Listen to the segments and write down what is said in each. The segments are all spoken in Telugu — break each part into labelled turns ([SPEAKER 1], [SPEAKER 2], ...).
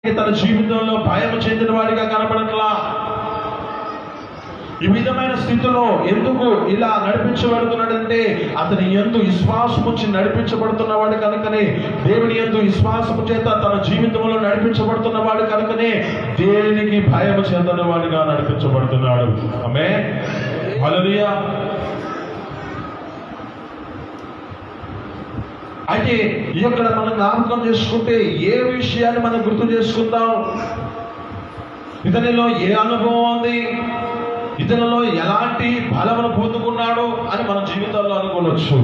[SPEAKER 1] తన జీవితంలో భయం చెందిన వాడిగా కనపడట్లా. ఈ విధమైన స్థితిలో ఎందుకు ఇలా నడిపించబడుతున్నాడంటే అతని యందు విశ్వాసము వచ్చి నడిపించబడుతున్నవాడు కనుకనే, దేవుని యందు విశ్వాసము చేత తన జీవితంలో నడిపించబడుతున్నవాడు కనుకనే దేనికి భయం చెందని వాడిగా నడిపించబడుతున్నాడు. ఆమేన్, హల్లెలూయా. అయితే ఇక్కడ మనం జ్ఞాపకం చేసుకుంటే ఏ విషయాన్ని మనం గుర్తు చేసుకుందాం? ఇతనిలో ఏ అనుభవం ఉంది, ఇతనిలో ఎలాంటి బలమును పొందుకున్నాడు అని మన జీవితాల్లో అనుకోవచ్చు.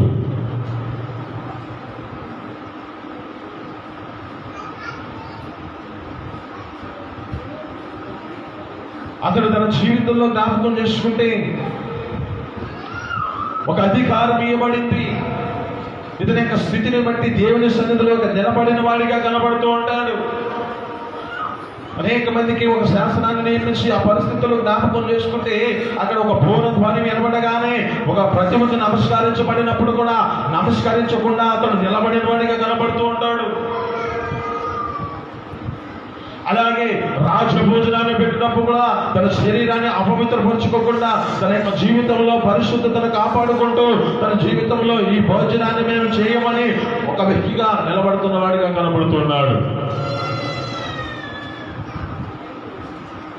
[SPEAKER 1] అతడు తన జీవితంలో జ్ఞాపకం చేసుకుంటే ఒక అధికారం ఇవ్వబడింది. ఇతని యొక్క స్థితిని బట్టి దేవుని సన్నిధిలో నిలబడిన వాడిగా కనబడుతూ ఉంటాడు. అనేక మందికి ఒక శాసనాన్ని నియమించి ఆ పరిస్థితుల్లో జ్ఞాపకం చేసుకుంటే అక్కడ ఒక బోర ధ్వని వినబడగానే ఒక ప్రతిమకు నమస్కరించబడినప్పుడు కూడా నమస్కరించకుండా అతడు నిలబడిన వాడిగా కనబడుతూ ఉంటాడు. అలాగే రాజభోజనాన్ని పెట్టినప్పుడు కూడా తన శరీరాన్ని అపవిత్రపరచుకోకుండా తన యొక్క జీవితంలో పరిశుద్ధతను కాపాడుకుంటూ తన జీవితంలో ఈ భోజనాన్ని మేము చేయమని ఒక వ్యక్తిగా నిలబడుతున్న వాడిగా కనబడుతున్నాడు.